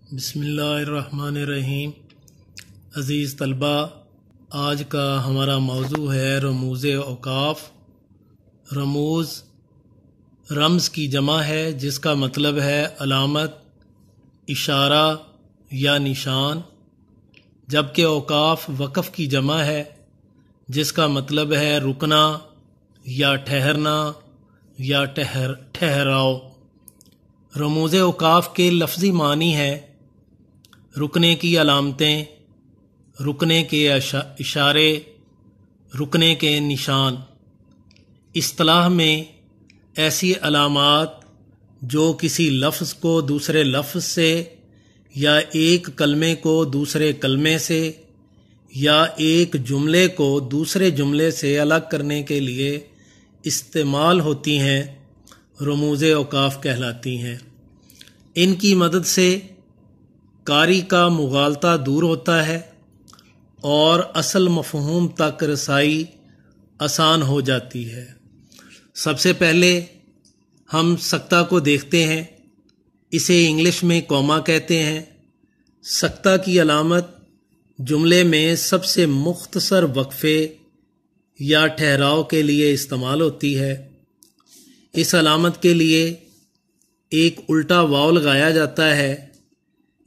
बिस्मिल्लाहिर्रहमानिर्रहीम। अज़ीज़ तलबा, आज का हमारा मौजू है रमूज़ औक़ाफ़। रमूज़ रम्ज़ की जमा है जिसका मतलब है अलामत, इशारा या निशान, जबकि औक़ाफ़ वक़फ़ की जमा है जिसका मतलब है रुकना या ठहरना या ठहराव। रमूज़ औक़ाफ़ के लफ्ज़ी मानी है रुकने की अलामतें, रुकने के इशारे, रुकने के निशान। इस्तिलाह में ऐसी अलामात जो किसी लफ्ज़ को दूसरे लफ्ज़ से या एक कलमे को दूसरे कलमे से या एक जुमले को दूसरे जुमले से अलग करने के लिए इस्तेमाल होती हैं, रमूज़ औक़ाफ़ कहलाती हैं। इनकी मदद से कारी का मुगालता दूर होता है और असल मफ़हूम तक रसाई आसान हो जाती है। सबसे पहले हम सक्ता को देखते हैं। इसे इंग्लिश में कॉमा कहते हैं। सक्ता की अलामत जुमले में सबसे मुख्तसर वक्फ़े या ठहराव के लिए इस्तेमाल होती है। इस अलामत के लिए एक उल्टा वाव लगाया जाता है।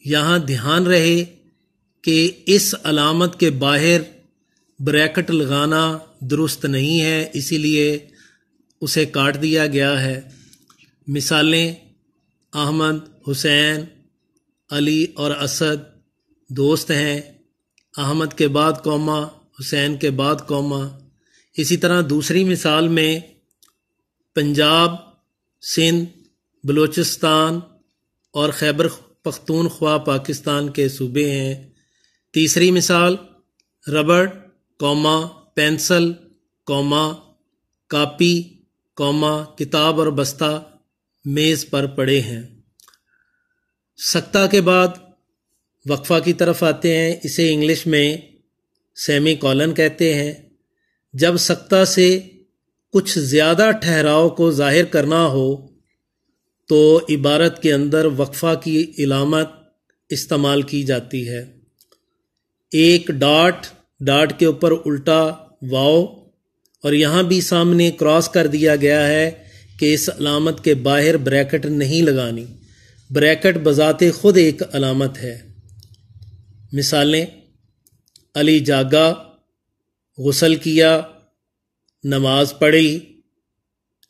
यहाँ ध्यान रहे कि इस अलामत के बाहर ब्रैकेट लगाना दुरुस्त नहीं है, इसीलिए उसे काट दिया गया है। मिसालें: अहमद, हुसैन, अली और असद दोस्त हैं। अहमद के बाद कॉमा, हुसैन के बाद कॉमा। इसी तरह दूसरी मिसाल में पंजाब, सिंध, बलूचिस्तान और खैबर पख्तूनख्वा पाकिस्तान के सूबे हैं। तीसरी मिसाल रबड़, comma, pencil, comma, copy, comma, किताब और बस्ता मेज़ पर पड़े हैं। सक्ता के बाद वक्फा की तरफ आते हैं। इसे इंग्लिश में सेमी कॉलन कहते हैं। जब सक्ता से कुछ ज़्यादा ठहराव को ज़ाहिर करना हो तो इबारत के अंदर वक्फा की इलामत इस्तेमाल की जाती है। एक डॉट के ऊपर उल्टा वाव, और यहाँ भी सामने क्रॉस कर दिया गया है कि इस अलामत के बाहर ब्रैकेट नहीं लगानी। ब्रैकेट बजाते खुद एक अलामत है। मिसालें: अली जागा, गुस्ल किया, नमाज पढ़ी,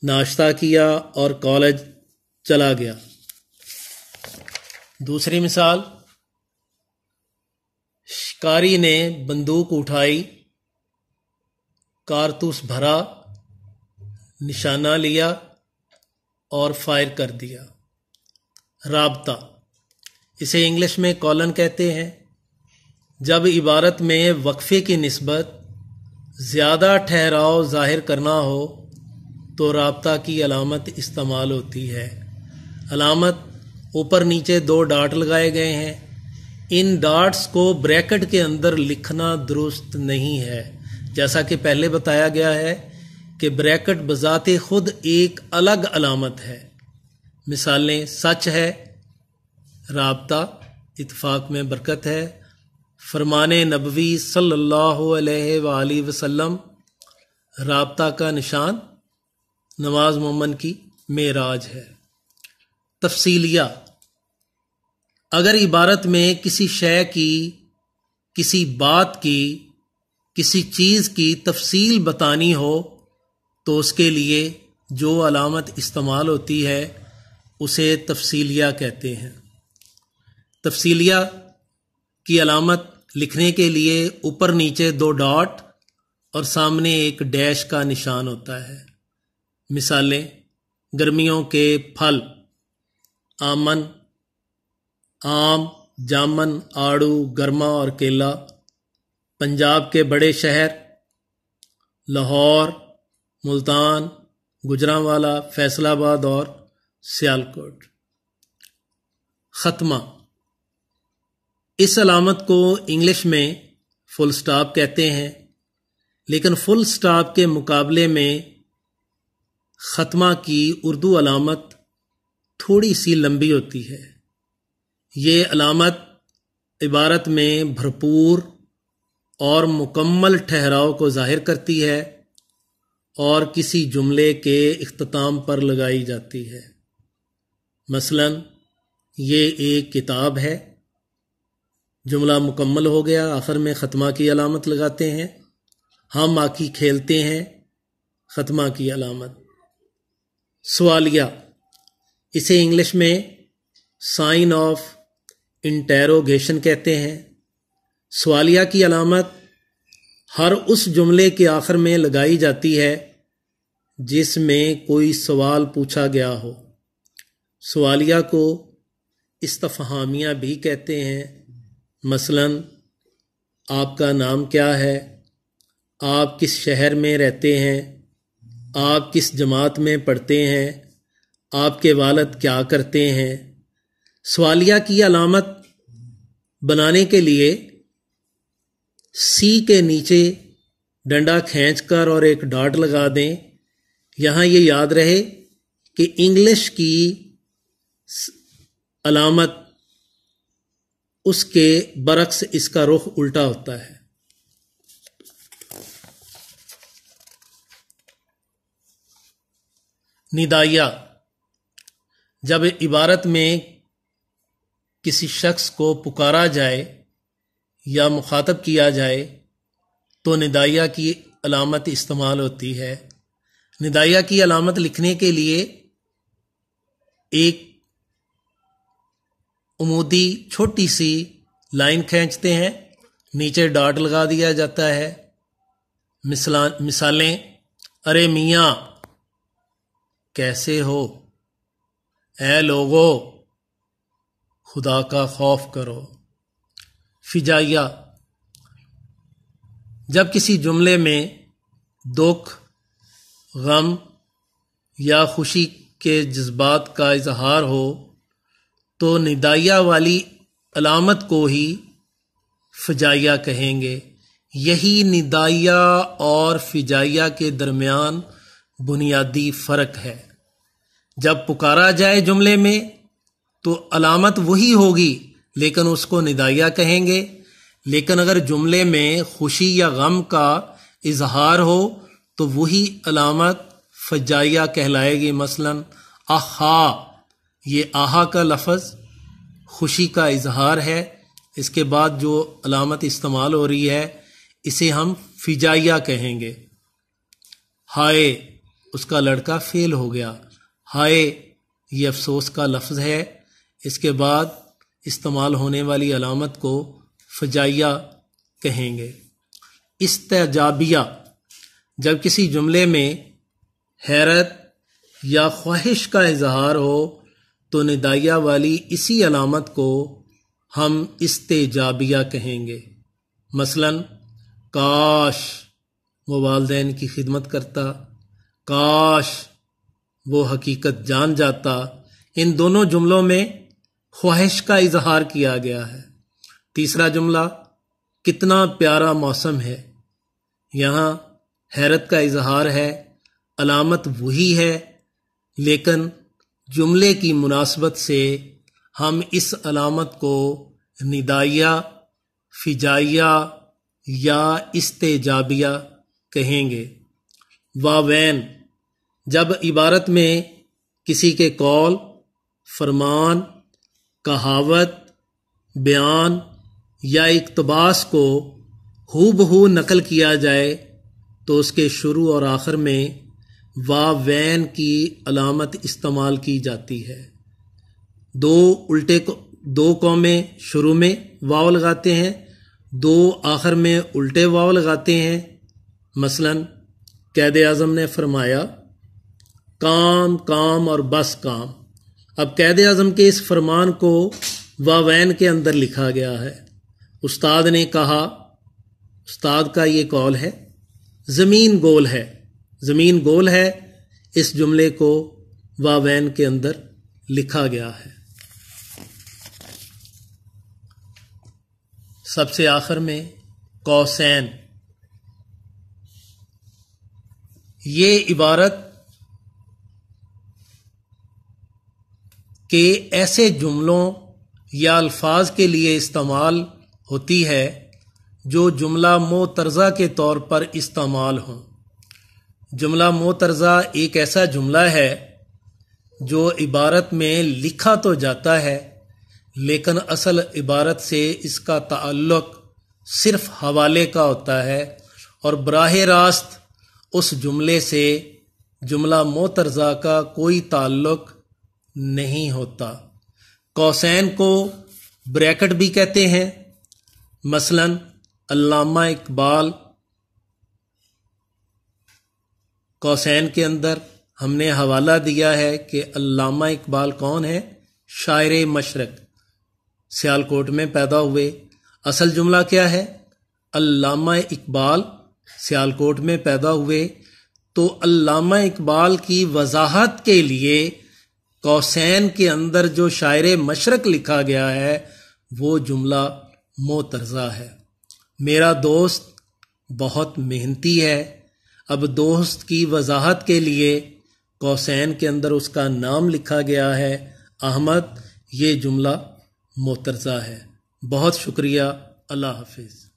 नाश्ता किया और कॉलेज चला गया। दूसरी मिसाल: शिकारी ने बंदूक उठाई, कारतूस भरा, निशाना लिया और फायर कर दिया। राबता, इसे इंग्लिश में कॉलन कहते हैं। जब इबारत में वक्फे की निस्बत ज़्यादा ठहराव ज़ाहिर करना हो तो राबता की अलामत इस्तेमाल होती है। अलामत ऊपर नीचे दो डॉट लगाए गए हैं। इन डॉट्स को ब्रैकेट के अंदर लिखना दुरुस्त नहीं है। जैसा कि पहले बताया गया है कि ब्रैकेट बजाते खुद एक अलग अलामत है। मिसालें: सच है, राबता, इत्फाक में बरकत है, फरमाने नबवी सल्लल्लाहु अलैहि वसल्लम, राबता का निशान नवाज मोमन की मेराज है। तफसीलिया, अगर इबारत में किसी शय की, किसी बात की, किसी चीज़ की तफसील बतानी हो तो उसके लिए जो अलामत इस्तेमाल होती है उसे तफसीलिया कहते हैं। तफसीलिया की अलामत लिखने के लिए ऊपर नीचे दो डॉट और सामने एक डैश का निशान होता है। मिसालें: गर्मियों के फल, आमन, आम, जामन, आड़ू, गरमा और केला। पंजाब के बड़े शहर लाहौर, मुल्तान, गुजरांवाला, फैसलाबाद और सियालकोट। ख़त्मा, इस अलामत को इंग्लिश में फुल स्टॉप कहते हैं, लेकिन फुल स्टॉप के मुकाबले में ख़त्मा की उर्दू अलामत थोड़ी सी लंबी होती है। ये अलामत इबारत में भरपूर और मुकम्मल ठहराव को ज़ाहिर करती है और किसी जुमले के इख्तिताम पर लगाई जाती है। मसलन ये एक किताब है, जुमला मुकम्मल हो गया, आखिर में ख़त्मा की अलामत लगाते हैं। हम आखी खेलते हैं, ख़त्मा की अलामत। सवालिया, इसे इंग्लिश में साइन ऑफ इंटेरोगेशन कहते हैं। सवालिया की अलामत हर उस जुमले के आखिर में लगाई जाती है जिसमें कोई सवाल पूछा गया हो। सवालिया को इस्तफहामिया भी कहते हैं। मसलन आपका नाम क्या है, आप किस शहर में रहते हैं, आप किस जमात में पढ़ते हैं, आपके वालिद क्या करते हैं। सवालिया की अलामत बनाने के लिए सी के नीचे डंडा खींचकर और एक डॉट लगा दें। यहाँ ये याद रहे कि इंग्लिश की अलामत उसके बरक्स इसका रुख उल्टा होता है। निदाइया, जब इबारत में किसी शख्स को पुकारा जाए या मुखातब किया जाए तो निदाइया की अलामत इस्तेमाल होती है। निदाइया की अलामत लिखने के लिए एक उमूदी छोटी सी लाइन खींचते हैं, नीचे डॉट लगा दिया जाता है। मिसालें, अरे मियाँ कैसे हो, ऐ लोगो खुदा का खौफ करो। फिजाइया, जब किसी जुमले में दुख, गम या खुशी के जज्बात का इजहार हो तो निदाइया वाली अलामत को ही फिजाइया कहेंगे। यही निदाइया और फिजाइया के दरमियान बुनियादी फ़र्क है। जब पुकारा जाए जुमले में तो अलामत वही होगी लेकिन उसको निदाइया कहेंगे, लेकिन अगर जुमले में खुशी या गम का इजहार हो तो वही अलामत फजाइया कहलाएगी। मसलन आहा, ये आहा का लफ्ज़ खुशी का इजहार है, इसके बाद जो अलामत इस्तेमाल हो रही है इसे हम फिजाइया कहेंगे। हाय, उसका लड़का फेल हो गया। हाय ये अफसोस का लफ्ज़ है, इसके बाद इस्तेमाल होने वाली अलामत को फजाइया कहेंगे। इस्तेजाबिया, जब किसी जुमले में हैरत या ख्वाहिश का इजहार हो तो निदाइया वाली इसी अलामत को हम इस्तेजाबिया कहेंगे। मसलन काश वो वालिदैन की खिदमत करता, काश वो हकीकत जान जाता। इन दोनों जुमलों में ख्वाहिश का इजहार किया गया है। तीसरा जुमला, कितना प्यारा मौसम है, यहाँ हैरत का इजहार है, अलामत वही है लेकिन जुमले की मुनासबत से हम इस अलामत को निदाइया, फिजाइया या इस्तेजाबिया कहेंगे। वावैन, जब इबारत में किसी के कौल, फरमान, कहावत, बयान या इक्तबास को हूबहू नकल किया जाए तो उसके शुरू और आखिर में वावैन की अलामत इस्तेमाल की जाती है। दो कौमें शुरू में वाव लगाते हैं, दो आखिर में उल्टे वाव लगाते हैं। मसलन कैद आज़म ने फरमाया काम काम और बस काम। अब कैद आज़म के इस फरमान को वावैन के अंदर लिखा गया है। उस्ताद ने कहा, उस्ताद का ये कौल है, ज़मीन गोल है, ज़मीन गोल है, इस जुमले को वावैन के अंदर लिखा गया है। सबसे आखिर में कौसैन, ये इबारत के ऐसे जुमलों या अल्फाज के लिए इस्तेमाल होती है जो जुमला मोतरज़ा के तौर पर इस्तेमाल हों। जुमला मोतरज़ा एक ऐसा जुमला है जो इबारत में लिखा तो जाता है लेकिन असल इबारत से इसका ताल्लुक सिर्फ हवाले का होता है और बराह रास्त उस जुमले से जुमला मोतरज़ा का कोई ताल्लुक नहीं होता। कौसैन को ब्रैकेट भी कहते हैं। मसलन अल्लामा इकबाल, कौसैन के अंदर हमने हवाला दिया है कि अल्लामा इकबाल कौन है? शायर मशरक, सियालकोट में पैदा हुए। असल जुमला क्या है? अल्लामा इकबाल सियालकोट में पैदा हुए। तो अल्लामा इकबाल की वजाहत के लिए कौसैन के अंदर जो शायर मशरक लिखा गया है वो जुमला मोतरज़ा है। मेरा दोस्त बहुत मेहनती है। अब दोस्त की वजाहत के लिए कौसैन के अंदर उसका नाम लिखा गया है अहमद। ये जुमला मोतरज़ा है। बहुत शुक्रिया। अल्लाह हाफिज़।